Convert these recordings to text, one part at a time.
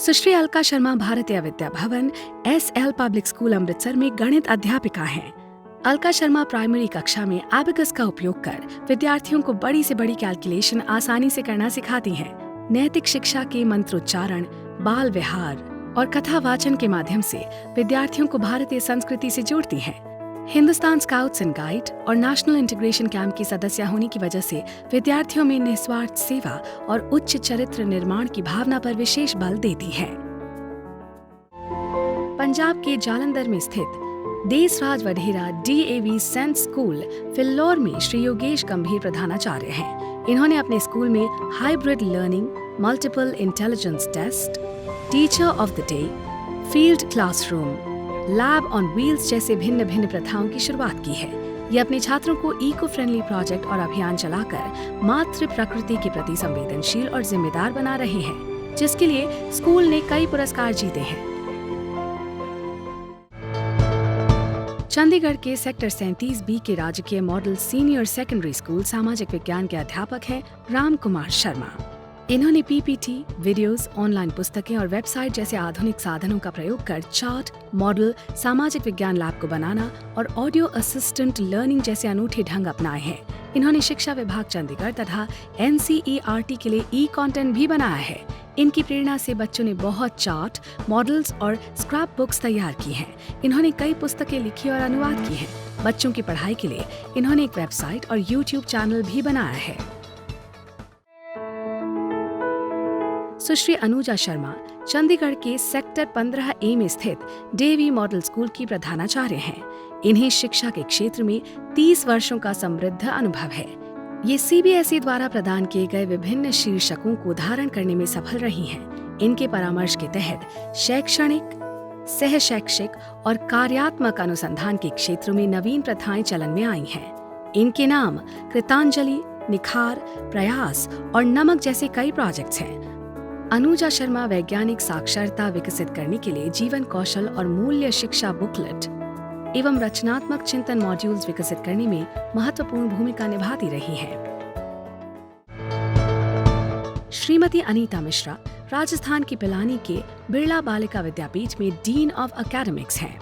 सुश्री Alka Sharma Bharatiya Vidya Bhavan SL public school Amritsar में गणित अध्यापिका हैं। अलका शर्मा प्राइमरी कक्षा में एबेकस का उपयोग कर विद्यार्थियों को बड़ी से बड़ी कैलकुलेशन आसानी से करना सिखाती हैं। नैतिक शिक्षा के मंत्रोच्चारण, बाल विहार और कथा वाचन के माध्यम से विद्यार्थियों को भारतीय संस्कृति से जोड़ती हैं। हिंदुस्तान स्काउट्स एंड गाइड और नेशनल इंटीग्रेशन कैंप की सदस्य होने की वजह से विद्यार्थियों में निस्वार्थ सेवा और उच्च चरित्र निर्माण की भावना पर विशेष बल देती हैं। पंजाब के जालंधर में स्थित Desraj Wadhera DAV saint school Phillaur में श्री योगेश गंभीर प्रधानाचार्य हैं। इन्होंने अपने स्कूल में hybrid learning, multiple intelligence test, teacher of the day, field classroom, lab on wheels जैसे भिन्न भिन्न प्रथाओं की शुरुआत की है। ये अपने छात्रों को इको फ्रेंडली प्रोजेक्ट और अभियान चलाकर मातृ प्रकृति के प्रति संवेदनशील और जिम्मेदार बना रहे हैं, जिसके लिए स्कूल ने कई पुरस्कार जीते हैं। चंडीगढ़ के सेक्टर 37B के राजकीय मॉडल सीनियर सेकेंडरी स्कूल सामाजिक विज्ञान के अध्यापक हैं राम कुमार शर्मा। इन्होंने PPT, वीडियोस, ऑनलाइन पुस्तकें और वेबसाइट जैसे आधुनिक साधनों का प्रयोग कर चार्ट, मॉडल, सामाजिक विज्ञान लैब को बनाना और ऑडियो असिस्टेंट लर्निंग जैसे अनूठे ढंग अपनाए हैं। इन्होंने शिक्षा विभाग चंडीगढ़ तथा NCERT के लिए ई-कंटेंट भी बनाया है। इनकी प्रेरणा से बच्चों ने बहुत चार्ट, मॉडल्स और स्क्रैप बुक्स तैयार की हैं। इन्होंने कई पुस्तकें लिखी और अनुवाद की हैं। बच्चों की पढ़ाई के लिए इन्होंने एक वेबसाइट और YouTube चैनल भी बनाया है। सुश्री अनुजा शर्मा चंडीगढ़ के सेक्टर 15A में स्थित डेवी मॉडल स्कूल की प्रधानाचार्य हैं। इन्हें शिक्षा के क्षेत्र में 30 वर्षों का समृद्ध अनुभव है। ये CBSE द्वारा प्रदान किए गए विभिन्न शीर्षकों को धारण करने में सफल रही हैं। इनके परामर्श के तहत शैक्षणिक, सह शैक्षिक और कार्यात्मक अनुसंधान के क्षेत्रों में नवीन प्रथाएं चलन में आई हैं। इनके नाम कृतांजलि, निखार, प्रयास और नमक जैसे कई प्रोजेक्ट्स हैं। अनुजा शर्मा वैज्ञानिक साक्षरता विकसित करने के लिए जीवन कौशल और मूल्य शिक्षा बुकलेट एवं रचनात्मक चिंतन मॉड्यूल्स विकसित करने में महत्वपूर्ण भूमिका निभाती रही हैं। श्रीमती अनीता मिश्रा राजस्थान की पिलानी के बिरला बालिका विद्यापीठ में डीन ऑफ एकेडमिक्स हैं।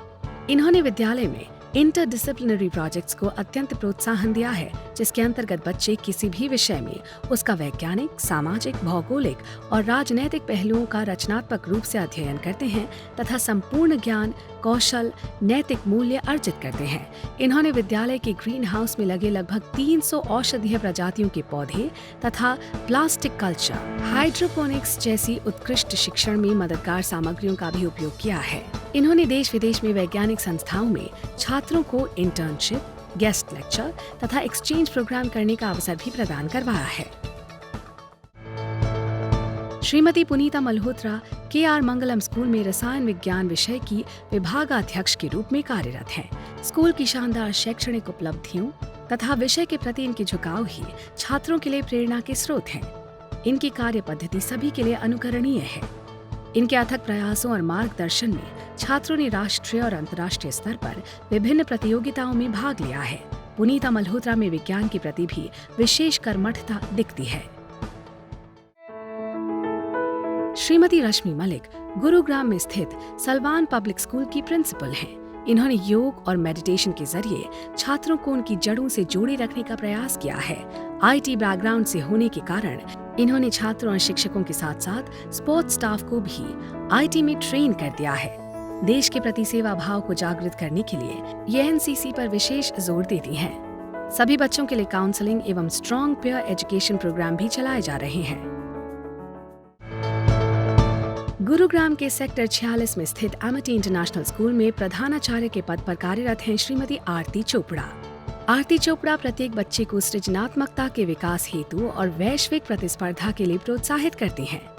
इन्होंने विद्यालय में इंटरडिसिप्लिनरी प्रोजेक्ट्स को अत्यंत प्रोत्साहन दिया है, जिसके अंतर्गत बच्चे किसी भी विषय में उसका वैज्ञानिक, सामाजिक, भौगोलिक और राजनैतिक पहलुओं का रचनात्मक रूप से अध्ययन करते हैं तथा संपूर्ण ज्ञान, कौशल, नैतिक मूल्य अर्जित करते हैं। इन्होंने विद्यालय के ग्रीन हाउस में लगे लगभग 300 औषधीय प्रजातियों के पौधे तथा प्लास्टिक कल्चर, हाइड्रोपोनिक्स जैसी उत्कृष्ट शिक्षण में मददगार सामग्रियों का भी उपयोग किया है। इन्होंने देश विदेश में वैज्ञानिक संस्थाओं में छात्रों को इंटर्नशिप, गेस्ट लेक्चर तथा एक्सचेंज प्रोग्राम करने का अवसर भी प्रदान करवाया है। श्रीमती पुनीता मल्होत्रा KR मंगलम स्कूल में रसायन विज्ञान विषय की विभागाध्यक्ष के रूप में कार्यरत हैं। स्कूल की शानदार शैक्षणिक उपलब्धियों तथा विषय के प्रति इनके झुकाव ही छात्रों के लिए प्रेरणा के स्रोत हैं। इनकी कार्य पद्धति सभी के लिए अनुकरणीय है। इनके अथक प्रयासों और मार्गदर्शन में छात्रों ने राष्ट्रीय और अंतर्राष्ट्रीय स्तर पर विभिन्न प्रतियोगिताओं में भाग लिया है। पुनीता मल्होत्रा में विज्ञान के प्रति भी विशेष कर्मठता दिखती है। श्रीमती रश्मि मलिक गुरुग्राम में स्थित सलवान पब्लिक स्कूल की प्रिंसिपल हैं। इन्होंने योग और मेडिटेशन के जरिए छात्रों को उनकी जड़ों से जोड़े रखने का प्रयास किया है। IT बैकग्राउंड से होने के कारण इन्होंने छात्रों और शिक्षकों के साथ साथ स्पोर्ट्स स्टाफ को भी IT में ट्रेन कर दिया है। देश के प्रति सेवा भाव को जागृत करने के लिए ये NCC पर विशेष जोर देती हैं। सभी बच्चों के लिए काउंसलिंग एवं स्ट्रॉन्ग पेयर एजुकेशन प्रोग्राम भी चलाए जा रहे हैं। गुरुग्राम के सेक्टर 46 में स्थित एमिटी इंटरनेशनल स्कूल में प्रधानाचार्य के पद पर कार्यरत हैं श्रीमती आरती चोपड़ा। आरती चोपड़ा प्रत्येक बच्चे को सृजनात्मकता के विकास हेतु और वैश्विक प्रतिस्पर्धा के लिए प्रोत्साहित करती हैं।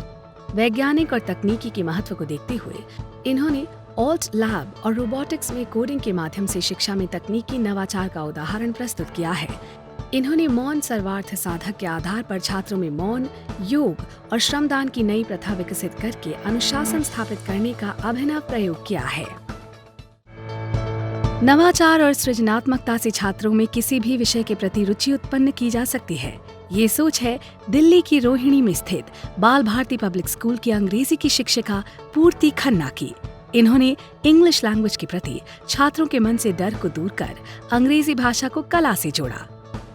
वैज्ञानिक और तकनीकी के महत्व को देखते हुए इन्होंने ऑल्ट लैब और रोबोटिक्स में कोडिंग के माध्यम से शिक्षा में तकनीकी नवाचार का उदाहरण प्रस्तुत किया है। इन्होंने मौन सर्वार्थ साधक के आधार पर छात्रों में मौन, योग और श्रमदान की नई प्रथा विकसित करके अनुशासन स्थापित करने का अभिनव प्रयोग किया है। नवाचार और सृजनात्मकता से छात्रों में किसी भी विषय के प्रति रुचि उत्पन्न की जा सकती है। ये सोच है दिल्ली की रोहिणी में स्थित बाल भारती पब्लिक स्कूल की अंग्रेजी की शिक्षिका पूर्ति खन्ना की। इन्होंने इंग्लिश लैंग्वेज के प्रति छात्रों के मन से डर को दूर कर अंग्रेजी भाषा को कला से जोड़ा।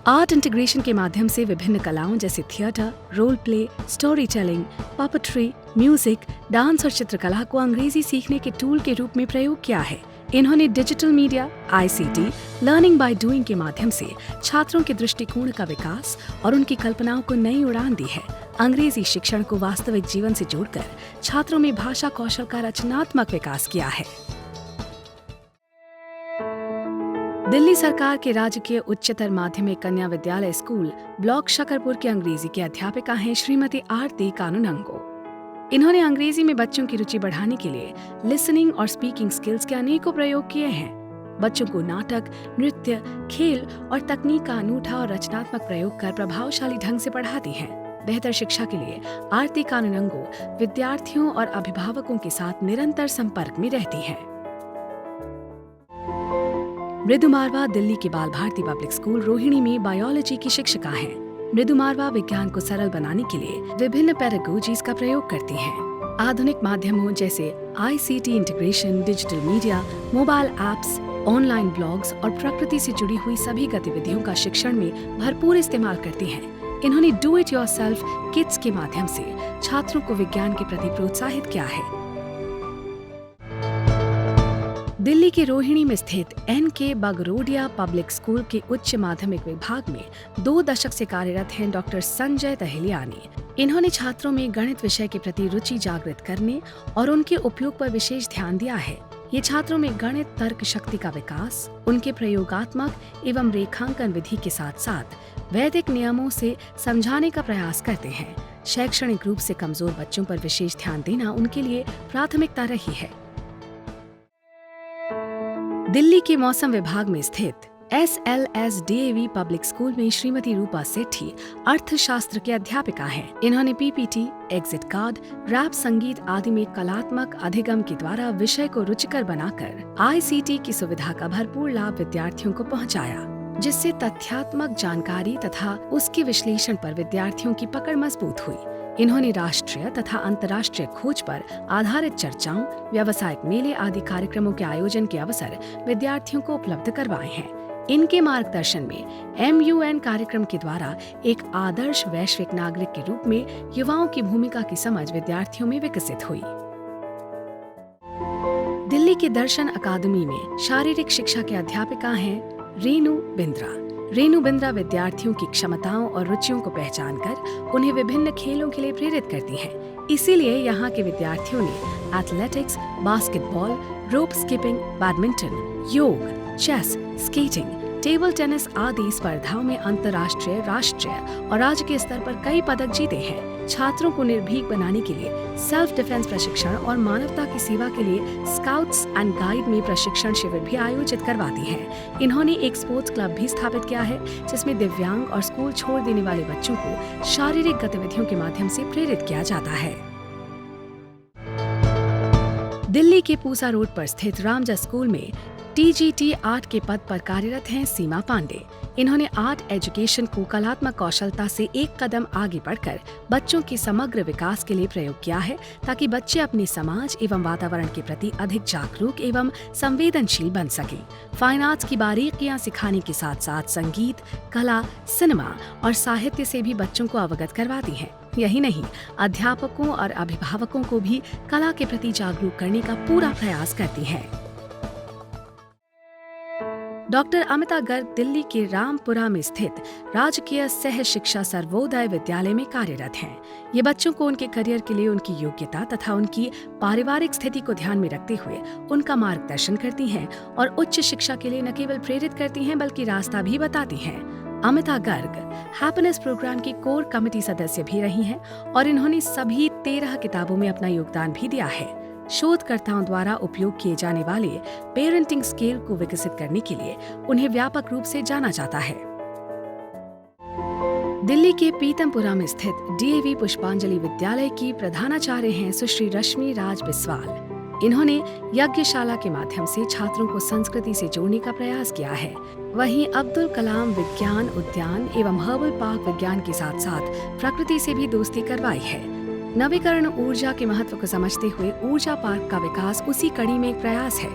आर्ट इंटीग्रेशन के माध्यम से विभिन्न कलाओं जैसे theatre, role play, story telling, puppetry, music, dance और चित्रकला को अंग्रेजी सीखने के टूल के रूप में प्रयोग किया है। इन्होंने digital media, ICT, learning by doing के माध्यम से छात्रों के दृष्टिकोण का विकास और उनकी कल्पनाओं को नई उड़ान दी है। अंग्रेजी शिक्षण को वास्तविक जीवन से जोड़कर छात्रों में भाषा कौशल का रचनात्मक विकास किया है। दिल्ली सरकार के राजकीय उच्चतर माध्यमिक कन्या विद्यालय स्कूल ब्लॉक शकरपुर की अंग्रेजी की अध्यापिका हैं श्रीमती आरती कानूनगो। इन्होंने अंग्रेजी में बच्चों की रुचि बढ़ाने के लिए लिसनिंग और स्पीकिंग स्किल्स के अनेकों प्रयोग किए हैं। बच्चों को नाटक, नृत्य, खेल और तकनीक का अनूठा और रचनात्मक प्रयोग कर प्रभावशाली ढंग से पढ़ाती हैं। बेहतर शिक्षा के लिए आरती कानूनगो विद्यार्थियों और अभिभावकों के साथ निरंतर संपर्क में रहती हैं। मृदु मारवा दिल्ली के बाल भारती पब्लिक स्कूल रोहिणी में बायोलॉजी की शिक्षिका हैं। मृदु मारवा विज्ञान को सरल बनाने के लिए विभिन्न पेडागोजीज का प्रयोग करती हैं। आधुनिक माध्यमों जैसे ICT integration, digital media, mobile apps, online blogs और प्रकृति से जुड़ी हुई सभी गतिविधियों का शिक्षण में भरपूर इस्तेमाल करती हैं। इन्होंने डू इट योरसेल्फ किट्स के माध्यम से छात्रों को विज्ञान के प्रति प्रोत्साहित किया है। दिल्ली के रोहिणी में स्थित NK बगरोडिया पब्लिक स्कूल के उच्च माध्यमिक विभाग में 2 दशक से कार्यरत हैं डॉक्टर संजय तहेलियानी। इन्होंने छात्रों में गणित विषय के प्रति रुचि जागृत करने और उनके उपयोग पर विशेष ध्यान दिया है। ये छात्रों में गणित तर्क शक्ति का विकास, उनके प्रयोगात्मक एवं रेखांकन विधि के साथ साथ वैदिक नियमों से समझाने का प्रयास करते हैं। शैक्षणिक रूप से कमजोर बच्चों पर विशेष ध्यान देना उनके लिए प्राथमिकता रही है। दिल्ली के मौसम विभाग में स्थित SLS DAV पब्लिक स्कूल में श्रीमती रूपा सेठी अर्थशास्त्र के अध्यापिका हैं। इन्होंने PPT, एग्जिट कार्ड, रैप, संगीत आदि में कलात्मक अधिगम के द्वारा विषय को रुचिकर बनाकर ICT की सुविधा का भरपूर लाभ विद्यार्थियों को पहुंचाया, जिससे तथ्यात्मक जानकारी तथा उसके विश्लेषण पर विद्यार्थियों की पकड़ मजबूत हुई। इन्होंने राष्ट्रीय तथा अंतर्राष्ट्रीय खोज पर आधारित चर्चाओं, व्यावसायिक मेले आदि कार्यक्रमों के आयोजन के अवसर विद्यार्थियों को उपलब्ध करवाए हैं। इनके मार्गदर्शन में MUN कार्यक्रम के द्वारा एक आदर्श वैश्विक नागरिक के रूप में युवाओं की भूमिका की समझ विद्यार्थियों में विकसित हुई। दिल्ली के दर्शन अकादमी में शारीरिक शिक्षा के अध्यापिका हैं रेणु बिंद्रा। रेणु बिंद्रा विद्यार्थियों की क्षमताओं और रुचियों को पहचानकर उन्हें विभिन्न खेलों के लिए प्रेरित करती हैं। इसीलिए यहाँ के विद्यार्थियों ने एथलेटिक्स, बास्केटबॉल, रोप स्किपिंग, बैडमिंटन, योग, चेस, स्केटिंग, टेबल टेनिस आदि स्पर्धाओं में अंतर्राष्ट्रीय, राष्ट्रीय और राज्य के स्तर पर कई पदक जीते हैं। छात्रों को निर्भीक बनाने के लिए सेल्फ डिफेंस प्रशिक्षण और मानवता की सेवा के लिए स्काउट्स एंड गाइड में प्रशिक्षण शिविर भी आयोजित करवाती हैं। इन्होंने एक स्पोर्ट्स क्लब भी स्थापित किया है, जिसमें दिव्यांग और स्कूल छोड़ देने वाले बच्चों को शारीरिक गतिविधियों के माध्यम से प्रेरित किया जाता है। दिल्ली के पूसा रोड पर स्थित रामजा स्कूल में TGT आर्ट के पद पर कार्यरत हैं सीमा पांडे। इन्होंने आर्ट एजुकेशन को कलात्मक कौशलता से एक कदम आगे बढ़कर बच्चों के समग्र विकास के लिए प्रयोग किया है, ताकि बच्चे अपने समाज एवं वातावरण के प्रति अधिक जागरूक एवं संवेदनशील बन सकें। फाइन आर्ट्स की बारीकियां सिखाने के साथ साथ संगीत, कला, सिनेमा और साहित्य से भी बच्चों को अवगत करवाती हैं। यही नहीं, अध्यापकों और अभिभावकों को भी कला के प्रति जागरूक करने का पूरा प्रयास करती हैं। डॉक्टर अमिता गर्ग दिल्ली के रामपुरा में स्थित राजकीय सह शिक्षा सर्वोदय विद्यालय में कार्यरत हैं। ये बच्चों को उनके करियर के लिए उनकी योग्यता तथा उनकी पारिवारिक स्थिति को ध्यान में रखते हुए उनका मार्गदर्शन करती हैं और उच्च शिक्षा के लिए न केवल प्रेरित करती हैं बल्कि रास्ता भी बताती हैं। अमिता गर्ग हैप्पीनेस प्रोग्राम की कोर कमेटी सदस्य भी रही हैं और इन्होंने सभी 13 किताबों में अपना योगदान भी दिया है। शोधकर्ताओं द्वारा उपयोग किए जाने वाले पेरेंटिंग स्केल को विकसित करने के लिए उन्हें व्यापक रूप से जाना जाता है। दिल्ली के पीतमपुरा में स्थित DAV पुष्पांजलि विद्यालय की प्रधानाचार्य हैं सुश्री रश्मि राज बिस्वाल। इन्होंने यज्ञशाला के माध्यम से छात्रों को संस्कृति से जोड़ने का प्रयास किया है। वहीं अब्दुल कलाम विज्ञान उद्यान एवं हर्बल पार्क विज्ञान के साथ साथ प्रकृति से भी दोस्ती करवाई है। नवीकरण ऊर्जा के महत्व को समझते हुए ऊर्जा पार्क का विकास उसी कड़ी में एक प्रयास है।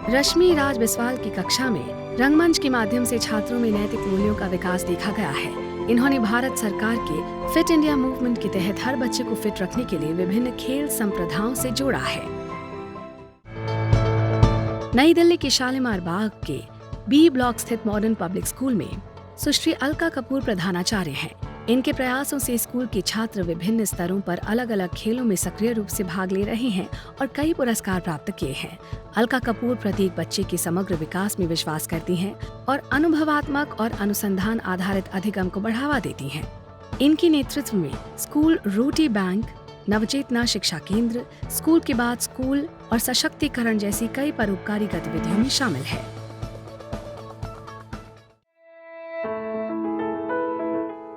रश्मि राज बिस्वाल की कक्षा में रंगमंच के माध्यम से छात्रों में नैतिक मूल्यों का विकास देखा गया है। इन्होंने भारत सरकार के फिट इंडिया मूवमेंट के तहत हर बच्चे को फिट रखने के लिए विभिन्न खेल संप्रदायों से जोड़ा है। नई दिल्ली के शालीमार बाग के बी ब्लॉक स्थित मॉडर्न पब्लिक स्कूल में सुश्री अलका कपूर प्रधानाचार्य हैं। इनके प्रयासों से स्कूल के छात्र विभिन्न स्तरों पर अलग अलग खेलों में सक्रिय रूप से भाग ले रहे हैं और कई पुरस्कार प्राप्त किए हैं। अलका कपूर प्रत्येक बच्चे के समग्र विकास में विश्वास करती हैं और अनुभवात्मक और अनुसंधान आधारित अधिगम को बढ़ावा देती हैं। इनके नेतृत्व में स्कूल रोटी बैंक, नवचेतना शिक्षा केंद्र, स्कूल के बाद स्कूल और सशक्तिकरण जैसी कई परोपकारी गतिविधियों में शामिल है।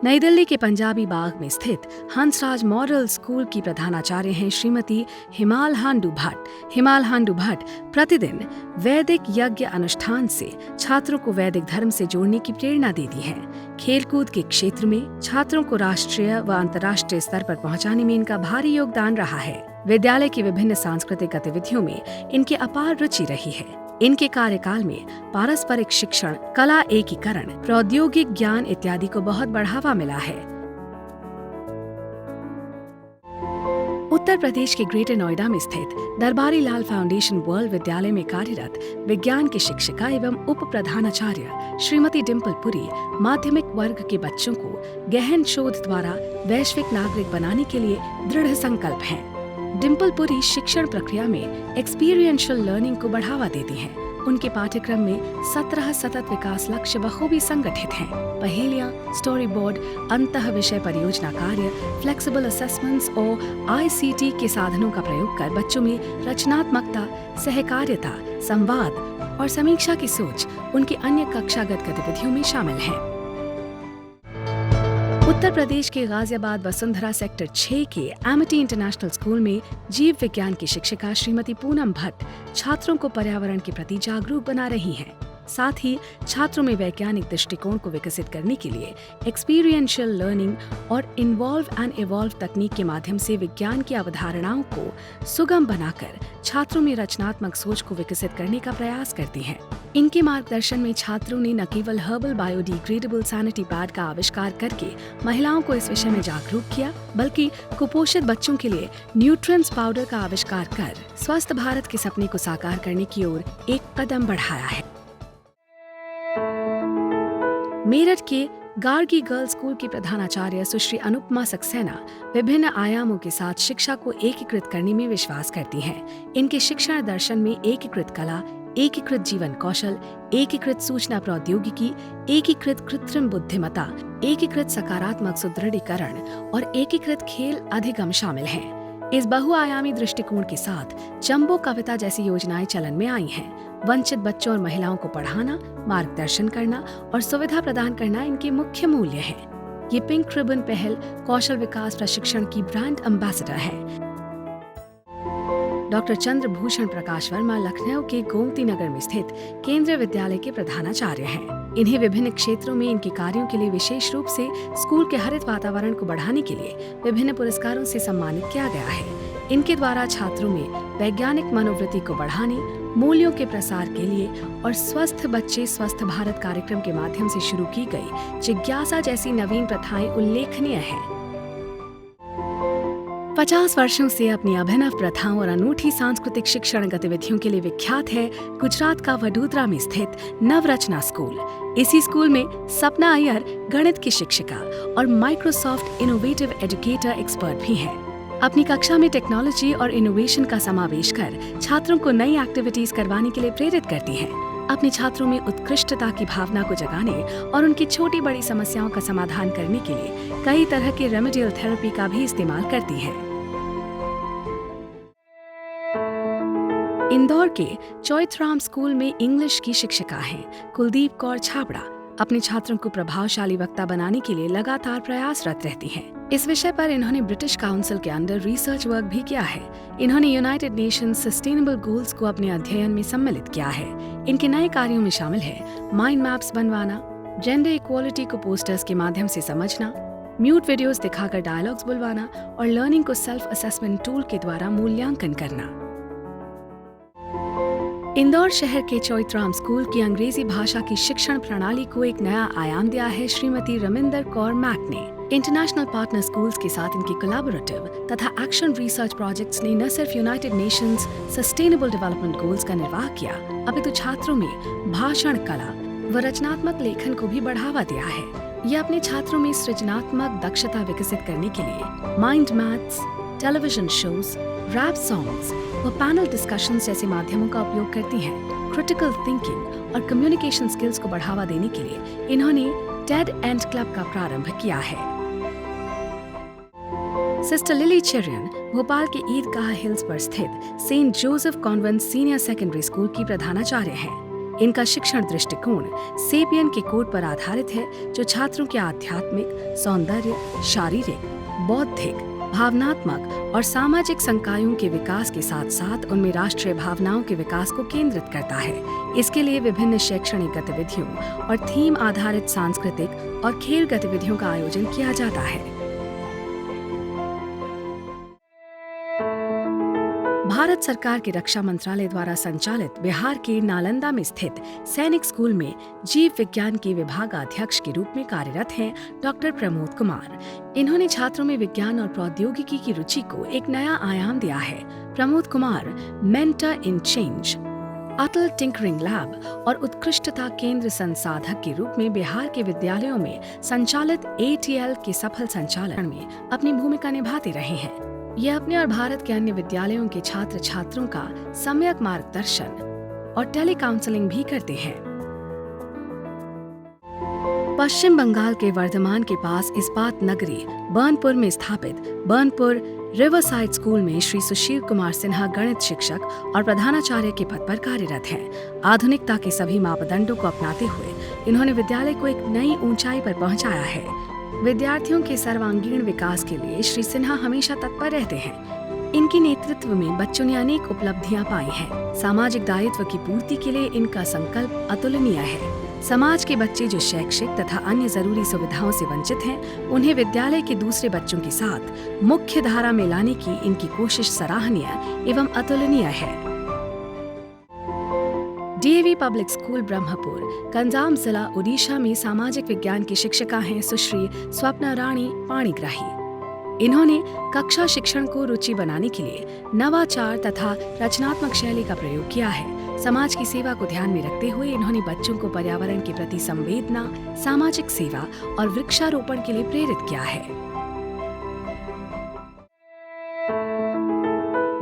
नई दिल्ली के पंजाबी बाग में स्थित हंसराज मॉडल स्कूल की प्रधानाचार्य हैं श्रीमती हिमाल हांडू भट्ट। हिमाल हांडू भट्ट प्रतिदिन वैदिक यज्ञ अनुष्ठान से छात्रों को वैदिक धर्म से जोड़ने की प्रेरणा देती हैं। खेलकूद के क्षेत्र में छात्रों को राष्ट्रीय व अंतर्राष्ट्रीय स्तर पर पहुंचाने में इनका भारी योगदान रहा है। विद्यालय की विभिन्न सांस्कृतिक गतिविधियों में इनकी अपार रुचि रही है। इनके कार्यकाल में पारस्परिक शिक्षण, कला एकीकरण, प्रौद्योगिक ज्ञान इत्यादि को बहुत बढ़ावा मिला है। उत्तर प्रदेश के ग्रेटर नोएडा में स्थित दरबारी लाल फाउंडेशन वर्ल्ड विद्यालय में कार्यरत विज्ञान की शिक्षिका एवं उप प्रधानाचार्य श्रीमती डिम्पल पुरी माध्यमिक वर्ग के बच्चों को गहन शोध द्वारा वैश्विक नागरिक बनाने के लिए दृढ़ संकल्प हैं। डिम्पल पुरी शिक्षण प्रक्रिया में एक्सपीरियंशियल लर्निंग को बढ़ावा देती हैं। उनके पाठ्यक्रम में 17 सतत विकास लक्ष्य बखूबी संगठित हैं। पहेलियां, स्टोरी बोर्ड, अंतः विषय परियोजना कार्य, फ्लेक्सिबल असेसमेंट्स और ICT के साधनों का प्रयोग कर बच्चों में रचनात्मकता, सहकार्यता, संवाद और समीक्षा की सोच उनकी अन्य कक्षागत गतिविधियों में शामिल है। उत्तर प्रदेश के गाजियाबाद वसुंधरा सेक्टर 6 के एमिटी इंटरनेशनल स्कूल में जीव विज्ञान की शिक्षिका श्रीमती पूनम भट्ट छात्रों को पर्यावरण के प्रति जागरूक बना रही हैं। साथ ही छात्रों में वैज्ञानिक दृष्टिकोण को विकसित करने के लिए एक्सपीरियंशियल लर्निंग और इन्वॉल्व एंड इवॉल्व तकनीक के माध्यम से विज्ञान की अवधारणाओं को सुगम बनाकर छात्रों में रचनात्मक सोच को विकसित करने का प्रयास करती हैं। इनके मार्गदर्शन में छात्रों ने न केवल हर्बल बायोडिग्रेडेबल सैनिटरी पैड का आविष्कार करके महिलाओं को इस विषय में जागरूक किया, बल्कि कुपोषित बच्चों के लिए न्यूट्रिएंट्स पाउडर का आविष्कार कर स्वस्थ भारत के सपने को साकार करने की ओर एक कदम बढ़ाया है। मेरठ के गार्गी गर्ल्स स्कूल की प्रधानाचार्य सुश्री अनुपमा सक्सेना विभिन्न आयामों के साथ शिक्षा को एकीकृत करने में विश्वास करती हैं। इनके शिक्षण दर्शन में एकीकृत कला, एकीकृत जीवन कौशल, एकीकृत सूचना प्रौद्योगिकी, एकीकृत कृत्रिम बुद्धिमत्ता, एकीकृत सकारात्मक सुदृढ़ीकरण और एकीकृत खेल अधिगम शामिल हैं। इस बहुआयामी दृष्टिकोण के साथ जंबो कविता जैसी योजनाएं चलन में आई हैं। वंचित बच्चों और महिलाओं को पढ़ाना, मार्गदर्शन करना और सुविधा प्रदान करना इनके मुख्य मूल्य हैं। ये पिंक रिबन पहल कौशल विकास प्रशिक्षण की ब्रांड एम्बेसडर है। डॉक्टर चंद्रभूषण प्रकाश वर्मा लखनऊ के गोमती नगर में स्थित केंद्रीय विद्यालय के प्रधानाचार्य हैं। इन्हें विभिन्न क्षेत्रों में इनके कार्यों के लिए विशेष रूप से स्कूल के हरित वातावरण को बढ़ाने के लिए विभिन्न पुरस्कारों से सम्मानित किया गया है। इनके द्वारा छात्रों में वैज्ञानिक मनोवृत्ति को बढ़ाने, मूल्यों के प्रसार के लिए और स्वस्थ बच्चे स्वस्थ भारत कार्यक्रम के माध्यम से शुरू की गई जिज्ञासा जैसी नवीन प्रथाएं उल्लेखनीय हैं। 50 वर्षों से अपनी अभिनव प्रथाओं और अनूठी सांस्कृतिक शिक्षण गतिविधियों के लिए विख्यात है गुजरात का वडोदरा में स्थित नवरचना स्कूल। इसी स्कूल में सपना अय्यर गणित की शिक्षिका और माइक्रोसॉफ्ट इनोवेटिव एजुकेटर एक्सपर्ट भी हैं। अपनी कक्षा में टेक्नोलॉजी और इनोवेशन का समावेश कर छात्रों को नई एक्टिविटीज करवाने के लिए प्रेरित करती हैं। अपने छात्रों में उत्कृष्टता की भावना को जगाने और उनकी छोटी बड़ी समस्याओं का समाधान करने के लिए कई तरह के रेमेडियल थेरेपी का भी इस्तेमाल करती हैं। इंदौर के चौथराम स्कूल में इंग्लिश की शिक्षिका हैं कुलदीप कौर छाबड़ा। अपने छात्रों को प्रभावशाली वक्ता बनाने के लिए लगातार प्रयासरत रहती हैं। इस विषय पर इन्होंने ब्रिटिश काउंसिल के अंडर रिसर्च वर्क भी किया है। इन्होंने यूनाइटेड नेशंस सस्टेनेबल गोल्स को अपने अध्ययन में सम्मिलित किया है। इनके नए कार्यों में शामिल है माइंड मैप्स बनवाना, जेंडर इक्वालिटी को पोस्टर्स के माध्यम से समझना, म्यूट वीडियोस दिखाकर डायलॉग्स बुलवाना और लर्निंग को सेल्फ असेसमेंट टूल के द्वारा मूल्यांकन करना। इंदौर शहर के चौइथराम स्कूल की अंग्रेजी भाषा की शिक्षण प्रणाली को एक नया आयाम दिया है श्रीमती रमिंदर कौर मैक ने। इंटरनेशनल पार्टनर स्कूल्स के साथ इनके कोलैबोरेटिव तथा एक्शन रिसर्च प्रोजेक्ट्स ने न सिर्फ United Nations sustainable development goals का निर्वाह किया, अपितु छात्रों में भाषण कला व रचनात्मक लेखन को भी बढ़ावा दिया है। यह अपने छात्रों में सृजनात्मक दक्षता विकसित करने के लिए mind maps, television shows, rap songs व पैनल डिस्कशंस जैसे माध्यमों का उपयोग करती हैं। क्रिटिकल थिंकिंग और कम्युनिकेशन स्किल्स को बढ़ावा देने के लिए इन्होंने टेड एंड क्लब का प्रारंभ किया है। सिस्टर लिली चेरियन भोपाल के ईदगाह हिल्स पर स्थित saint Joseph convent senior secondary school की प्रधानाचार्य हैं। इनका शिक्षण दृष्टिकोण सेपियन के कोड पर आधारित है, जो छात्रों के आध्यात्मिक, सौंदर्य, शारीरिक, बौद्धिक, भावनात्मक और सामाजिक संकायों के विकास के साथ साथ उनमें राष्ट्रीय भावनाओं के विकास को केंद्रित करता है। इसके लिए विभिन्न शैक्षणिक गतिविधियों और थीम आधारित सांस्कृतिक और खेल गतिविधियों का आयोजन किया जाता है। भारत सरकार के रक्षा मंत्रालय द्वारा संचालित बिहार के नालंदा में स्थित सैनिक स्कूल में जीव विज्ञान के विभागाध्यक्ष के रूप में कार्यरत हैं डॉक्टर प्रमोद कुमार। इन्होंने छात्रों में विज्ञान और प्रौद्योगिकी की रुचि को एक नया आयाम दिया है। प्रमोद कुमार मेंटर इन चेंज, अटल टिंकरिंग लैब और उत्कृष्टता केंद्र संसाधक के रूप में बिहार के विद्यालयों में संचालित ATL के सफल संचालन में अपनी भूमिका निभाते रहे हैं। यह अपने और भारत के अन्य विद्यालयों के छात्र छात्रों का सम्यक मार्गदर्शन और टेली काउंसलिंग भी करते हैं। पश्चिम बंगाल के वर्धमान के पास इस्पात नगरी बर्नपुर में स्थापित बर्नपुर रिवरसाइड स्कूल में श्री सुशील कुमार सिन्हा गणित शिक्षक और प्रधानाचार्य के पद पर कार्यरत हैं। आधुनिकता के सभी मापदंडों को अपनाते हुए इन्होंने विद्यालय को एक नई ऊंचाई पर पहुंचाया है। विद्यार्थियों के सर्वांगीण विकास के लिए श्री सिन्हा हमेशा तत्पर रहते हैं। इनके नेतृत्व में बच्चों ने अनेक उपलब्धियां पाई हैं। सामाजिक दायित्व की पूर्ति के लिए इनका संकल्प अतुलनीय है। समाज के बच्चे जो शैक्षिक तथा अन्य जरूरी सुविधाओं से वंचित हैं, उन्हें विद्यालय के दूसरे बच्चों के साथ मुख्य धारा में लाने की इनकी कोशिश सराहनीय एवं अतुलनीय है। DAV public school Brahmapur, Ganjam जिला उड़ीसा में सामाजिक विज्ञान की शिक्षिका हैं सुश्री स्वप्ना रानी पाणिग्राही। इन्होंने कक्षा शिक्षण को रुचि बनाने के लिए नवाचार तथा रचनात्मक शैली का प्रयोग किया है। समाज की सेवा को ध्यान में रखते हुए इन्होंने बच्चों को पर्यावरण के प्रति संवेदना, सामाजिक सेवा और वृक्षारोपण के लिए प्रेरित किया है।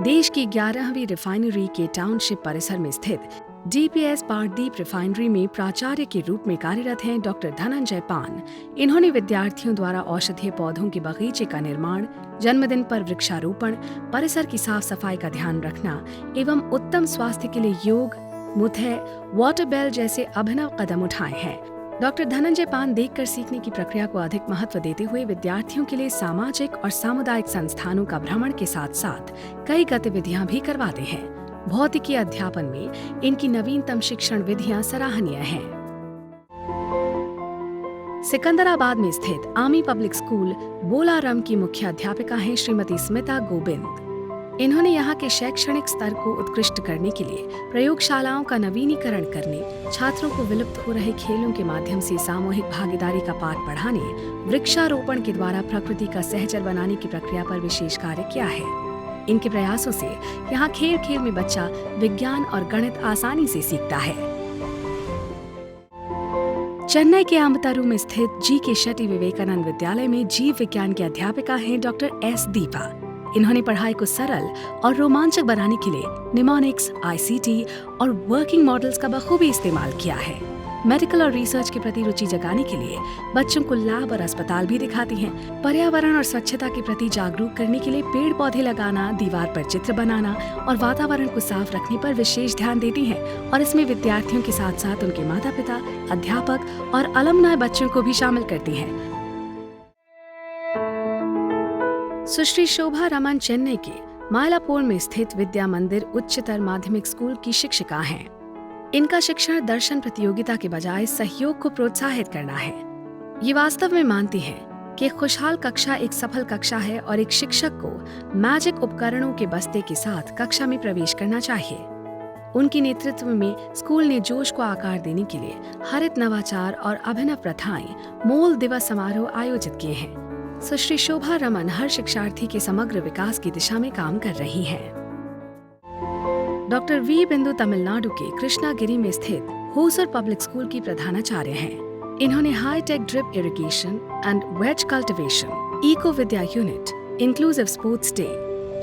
देश की 11वीं रिफाइनरी के टाउनशिप परिसर में स्थित DPS पारदीप रिफाइनरी में प्राचार्य के रूप में कार्यरत हैं डॉक्टर धनंजय पान। इन्होंने विद्यार्थियों द्वारा औषधीय पौधों के बगीचे का निर्माण, जन्मदिन पर वृक्षारोपण, परिसर की साफ सफाई का ध्यान रखना एवं उत्तम स्वास्थ्य के लिए योग, मुथै, वाटर बेल जैसे अभिनव कदम उठाए हैं। डॉक्टर धनंजय पान देखकर सीखने की प्रक्रिया को अधिक महत्व देते हुए विद्यार्थियों के लिए सामाजिक और सामुदायिक संस्थानों का भ्रमण के साथ साथ कई गतिविधियां भी करवाते हैं। भौतिकी अध्यापन में इनकी नवीनतम शिक्षण विधियां सराहनीय हैं। सिकंदराबाद में स्थित आमी पब्लिक स्कूल बोलारम की मुख्य अध्यापिका हैं श्रीमती स्मिता गोविंद। इन्होंने यहाँ के शैक्षणिक स्तर को उत्कृष्ट करने के लिए प्रयोगशालाओं का नवीनीकरण करने, छात्रों को विलुप्त हो रहे खेलों के माध्यम से सामूहिक भागीदारी का पाठ पढ़ाने, वृक्षारोपण के द्वारा प्रकृति का सहचर बनाने की प्रक्रिया पर विशेष कार्य किया है। इनके प्रयासों से यहाँ खेल खेल में बच्चा विज्ञान और गणित आसानी से सीखता है। चेन्नई के अम्बतरू में स्थित GK शेट्टी विवेकानंद विद्यालय में जीव विज्ञान की अध्यापिका हैं डॉक्टर S दीपा। इन्होंने पढ़ाई को सरल और रोमांचक बनाने के लिए निमोनिक्स, ICT और वर्किंग मॉडल्स का बखूबी इस्तेमाल किया है। मेडिकल और रिसर्च के प्रति रुचि जगाने के लिए बच्चों को लैब और अस्पताल भी दिखाती हैं। पर्यावरण और स्वच्छता के प्रति जागरूक करने के लिए पेड़ पौधे लगाना, दीवार पर चित्र बनाना और वातावरण को साफ रखने पर विशेष ध्यान देती हैं और इसमें विद्यार्थियों के साथ साथ उनके माता पिता, अध्यापक और अलमनाय बच्चों को भी शामिल करती हैं। सुश्री शोभा रमन चेन्नई के मायलापुर में स्थित विद्या मंदिर उच्चतर माध्यमिक स्कूल की शिक्षिका हैं। इनका शिक्षण दर्शन प्रतियोगिता के बजाय सहयोग को प्रोत्साहित करना है। ये वास्तव में मानती हैं कि खुशहाल कक्षा एक सफल कक्षा है और एक शिक्षक को मैजिक उपकरणों के बस्ते के साथ कक्षा में प्रवेश करना चाहिए। उनके नेतृत्व में स्कूल ने जोश को आकार देने के लिए हरित नवाचार और अभिनव प्रथाएं मूल दिवस समारोह आयोजित किए हैं। सुश्री शोभा रमन हर शिक्षार्थी के समग्र विकास की दिशा में काम कर रही हैं। डॉक्टर वी बिंदु तमिलनाडु के कृष्णागिरी में स्थित होसर पब्लिक स्कूल की प्रधानाचार्य हैं। इन्होंने high tech drip irrigation and veg cultivation, eco Vidya unit, inclusive sports day,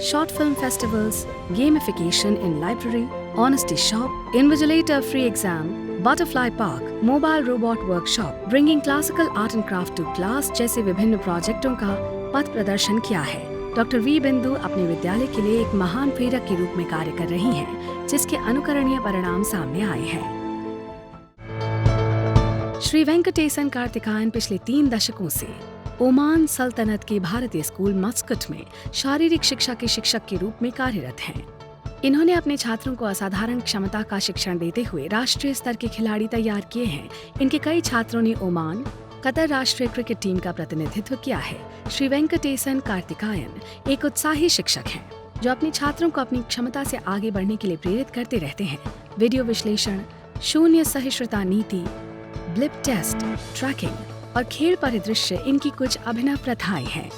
short film festivals, gamification in library, honesty shop, invigilator free exam, butterfly park, mobile robot workshop, bringing classical art and craft to class जैसे विभिन्न प्रोजेक्टों का पथ प्रदर्शन किया है। Doctor V बिंदु अपने विद्यालय के लिए एक महान प्रेरक के रूप में कार्य कर रही हैं, जिसके अनुकरणीय परिणाम सामने आए हैं। श्री वेंकटेसन कार्तिकायन पिछले 3 दशकों से ओमान सल्तनत के भारतीय स्कूल मस्कट में शारीरिक शिक्षा के शिक्षक के रूप में कार्यरत हैं। इन्होंने अपने छात्रों को असाधारण क्षमता का शिक्षण देते हुए राष्ट्रीय स्तर के खिलाड़ी तैयार किए हैं। इनके कई छात्रों ने ओमान, कतर राष्ट्रीय क्रिकेट टीम का प्रतिनिधित्व किया है। श्री वेंकटेसन कार्तिकायन एक उत्साही शिक्षक हैं, जो अपने छात्रों को अपनी क्षमता से आगे बढ़ने के लिए प्रेरित करते रहते हैं। वीडियो विश्लेषण, शून्य सहिष्णुता नीति, ब्लिप टेस्ट, ट्रैकिंग और खेल परिदृश्य इनकी कुछ अभिनव प्रथाएं हैं।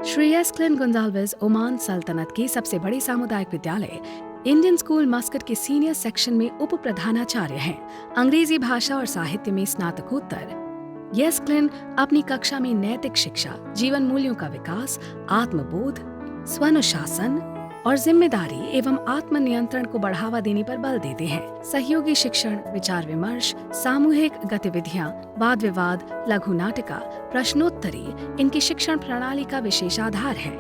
श्री एस्क्लिन गोंजाल्वेज ओमान सल्तनत के सबसे बड़े सामुदायिक विद्यालय इंडियन स्कूल मस्कट के सीनियर सेक्शन में उप प्रधानाचार्य हैं। अंग्रेजी भाषा और साहित्य में स्नातकोत्तर। एस्क्लिन अपनी कक्षा में नैतिक शिक्षा, जीवन मूल्यों का विकास, आत्मबोध, स्वानुशासन और जिम्मेदारी एवं आत्मनियंत्रण को बढ़ावा देने पर बल देते हैं। सहयोगी शिक्षण, विचार विमर्श, सामूहिक गतिविधियां, वाद विवाद, लघु नाटिका, प्रश्नोत्तरी इनकी शिक्षण प्रणाली का विशेष आधार है।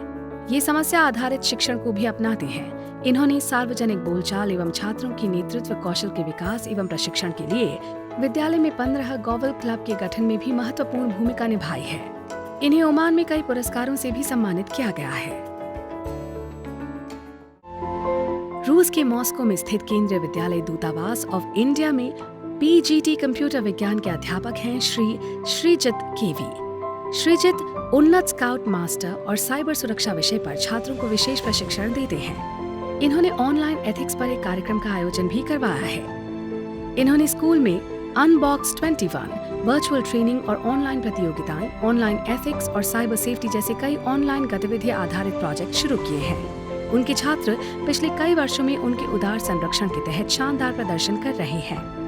ये समस्या आधारित शिक्षण को भी अपनाते हैं। इन्होंने सार्वजनिक बोलचाल एवं छात्रों की नेतृत्व कौशल के विकास एवं प्रशिक्षण के लिए विद्यालय में 15 गॉवल क्लब के गठन में भी महत्वपूर्ण भूमिका निभाई है। इन्हें ओमान में कई पुरस्कारों से भी सम्मानित किया गया है। रूस के मॉस्को में स्थित केंद्रीय विद्यालय दूतावास ऑफ इंडिया में पीजीटी कंप्यूटर विज्ञान के अध्यापक हैं श्री श्रीजित केवी। श्रीजित उन्नत स्काउट मास्टर और साइबर सुरक्षा विषय पर छात्रों को विशेष प्रशिक्षण देते हैं। इन्होंने ऑनलाइन एथिक्स पर एक कार्यक्रम का आयोजन भी करवाया है। इन्होंने स्कूल में अनबॉक्स 21 वर्चुअल ट्रेनिंग और ऑनलाइन प्रतियोगिताएं, ऑनलाइन एथिक्स और साइबर सेफ्टी जैसे कई ऑनलाइन गतिविधि आधारित प्रोजेक्ट शुरू किए हैं। उनके छात्र पिछले कई वर्षों में उनके उदार संरक्षण के तहत शानदार प्रदर्शन कर रहे हैं।